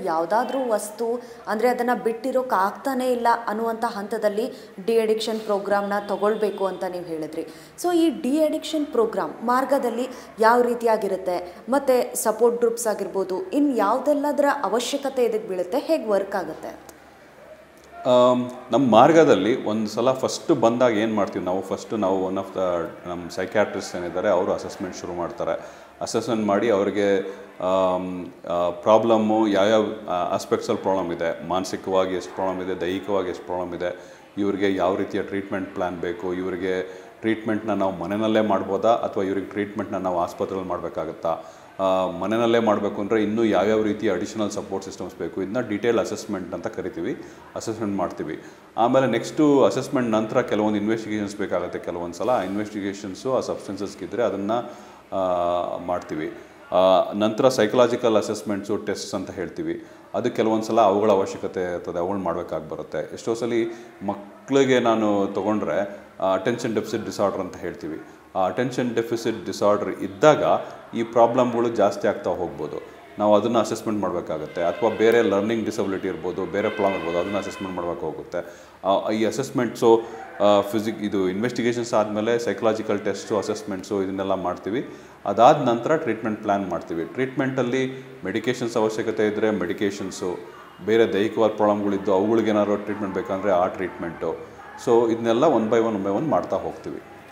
ಯಾವುದಾದ್ರೂ ವಸ್ತು ಅಂದರೆ ಅದನ್ನು ಬಿಟ್ಟಿರೋಕೆ ಆಗ್ತಾನೇ ಇಲ್ಲ ಅನ್ನುವಂಥ ಹಂತದಲ್ಲಿ ಡಿ ಅಡಿಕ್ಷನ್ ಪ್ರೋಗ್ರಾಮ್ನ ತಗೊಳ್ಬೇಕು ಅಂತ ನೀವು ಹೇಳಿದ್ರಿ. ಸೊ ಈ ಡಿ ಅಡಿಕ್ಷನ್ ಪ್ರೋಗ್ರಾಮ್ ಮಾರ್ಗದಲ್ಲಿ ಯಾವ ರೀತಿಯಾಗಿರುತ್ತೆ, ಮತ್ತು ಸಪೋರ್ಟ್ ಗ್ರೂಪ್ಸ್ ಆಗಿರ್ಬೋದು, ಇನ್ನು ಯಾವುದೆಲ್ಲದರ ಅವಶ್ಯಕತೆ ಇದಕ್ಕೆ ಬೀಳುತ್ತೆ, ಹೇಗೆ ವರ್ಕ್ ಆಗುತ್ತೆ? ನಮ್ಮ ಮಾರ್ಗದಲ್ಲಿ ಒಂದು ಸಲ ಫಸ್ಟು ಬಂದಾಗ ಏನು ಮಾಡ್ತೀವಿ ನಾವು ಒನ್ ಆಫ್ ದ ನಮ್ಮ ಸೈಕ್ಯಾಟ್ರಿಸ್ಟ್ ಏನಿದ್ದಾರೆ ಅವರು ಅಸೆಸ್ಮೆಂಟ್ ಶುರು ಮಾಡ್ತಾರೆ. ಅಸೆಸ್ಮೆಂಟ್ ಮಾಡಿ ಅವರಿಗೆ ಪ್ರಾಬ್ಲಮ್ಮು ಯಾವ್ಯಾವ ಆಸ್ಪೆಕ್ಟ್ಸಲ್ಲಿ ಪ್ರಾಬ್ಲಮ್ ಇದೆ, ಮಾನಸಿಕವಾಗಿ ಎಷ್ಟು ಪ್ರಾಬ್ಲಮ್ ಇದೆ, ದೈಹಿಕವಾಗಿ ಎಷ್ಟು ಪ್ರಾಬ್ಲಮ್ ಇದೆ, ಇವರಿಗೆ ಯಾವ ರೀತಿಯ ಟ್ರೀಟ್ಮೆಂಟ್ ಪ್ಲ್ಯಾನ್ ಬೇಕು, ಇವರಿಗೆ ಟ್ರೀಟ್ಮೆಂಟ್ನ ನಾವು ಮನೆಯಲ್ಲೇ ಮಾಡ್ಬೋದಾ ಅಥವಾ ಇವ್ರಿಗೆ ಟ್ರೀಟ್ಮೆಂಟ್ನ ನಾವು ಆಸ್ಪತ್ರೆಯಲ್ಲಿ ಮಾಡಬೇಕಾಗತ್ತಾ, ಮನೆಯಲ್ಲೇ ಮಾಡಬೇಕು ಅಂದರೆ ಇನ್ನೂ ಯಾವ್ಯಾವ ರೀತಿಯ ಅಡಿಷನಲ್ ಸಪೋರ್ಟ್ ಸಿಸ್ಟಮ್ಸ್ ಬೇಕು, ಇದನ್ನ ಡೀಟೇಲ್ ಅಸೆಸ್ಮೆಂಟ್ ಅಂತ ಕರಿತೀವಿ. ಅಸೆಸ್ಮೆಂಟ್ ಮಾಡ್ತೀವಿ. ಆಮೇಲೆ ನೆಕ್ಸ್ಟು ಅಸೆಸ್ಮೆಂಟ್ ನಂತರ ಕೆಲವೊಂದು ಇನ್ವೆಸ್ಟಿಗೇಷನ್ಸ್ ಬೇಕಾಗುತ್ತೆ. ಕೆಲವೊಂದು ಸಲ ಆ ಇನ್ವೆಸ್ಟಿಗೇಷನ್ಸು ಆ ಸಬ್ಸ್ಟೆನ್ಸಸ್ಗಿದ್ದರೆ ಅದನ್ನು ಮಾಡ್ತೀವಿ. ನಂತರ ಸೈಕಲಾಜಿಕಲ್ ಅಸೆಸ್ಮೆಂಟ್ಸು ಟೆಸ್ಟ್ಸ್ ಅಂತ ಹೇಳ್ತೀವಿ. ಅದು ಕೆಲವೊಂದು ಸಲ ಅವುಗಳ ಅವಶ್ಯಕತೆ ಇರ್ತದೆ, ಅವುಗಳು ಮಾಡಬೇಕಾಗಿ ಬರುತ್ತೆ. ಎಷ್ಟೋ ಸಲ ಮಕ್ಕಳಿಗೆ ನಾನು ತೊಗೊಂಡ್ರೆ ಅಟೆನ್ಷನ್ ಡೆಫಿಸಿಟ್ ಡಿಸಾರ್ಡರ್ ಅಂತ ಹೇಳ್ತೀವಿ. ಆ ಅಟೆನ್ಷನ್ ಡೆಫಿಸಿಟ್ ಡಿಸಾರ್ಡರ್ ಇದ್ದಾಗ ಈ ಪ್ರಾಬ್ಲಮ್ಗಳು ಜಾಸ್ತಿ ಆಗ್ತಾ ಹೋಗ್ಬೋದು. ನಾವು ಅದನ್ನು ಅಸೆಸ್ಮೆಂಟ್ ಮಾಡಬೇಕಾಗುತ್ತೆ. ಅಥವಾ ಬೇರೆ ಲರ್ನಿಂಗ್ ಡಿಸಬಿಲಿಟಿ ಇರ್ಬೋದು, ಬೇರೆ ಪ್ರಾಬ್ಲಮ್ ಇರ್ಬೋದು, ಅದನ್ನು ಅಸೆಸ್ಮೆಂಟ್ ಮಾಡಬೇಕು ಹೋಗುತ್ತೆ. ಈ ಅಸೆಸ್ಮೆಂಟ್ಸು ಇದು ಇನ್ವೆಸ್ಟಿಗೇಷನ್ಸ್ ಆದಮೇಲೆ ಸೈಕಲಾಜಿಕಲ್ ಟೆಸ್ಟು, ಅಸೆಸ್ಮೆಂಟ್ಸು ಇದನ್ನೆಲ್ಲ ಮಾಡ್ತೀವಿ. ಅದಾದ ನಂತರ ಟ್ರೀಟ್ಮೆಂಟ್ ಪ್ಲ್ಯಾನ್ ಮಾಡ್ತೀವಿ. ಟ್ರೀಟ್ಮೆಂಟಲ್ಲಿ ಮೆಡಿಕೇಷನ್ಸ್ ಅವಶ್ಯಕತೆ ಇದ್ದರೆ ಮೆಡಿಕೇಷನ್ಸು, ಬೇರೆ ದೈಹಿಕವಾದ ಪ್ರಾಬ್ಲಮ್ಗಳಿದ್ದು ಅವುಗಳಿಗೇನಾದ್ರು ಟ್ರೀಟ್ಮೆಂಟ್ ಬೇಕಂದರೆ ಆ ಟ್ರೀಟ್ಮೆಂಟು. ಸೊ ಇದನ್ನೆಲ್ಲ ಒನ್ ಬೈ ಒನ್ ಮಾಡ್ತಾ ಹೋಗ್ತೀವಿ.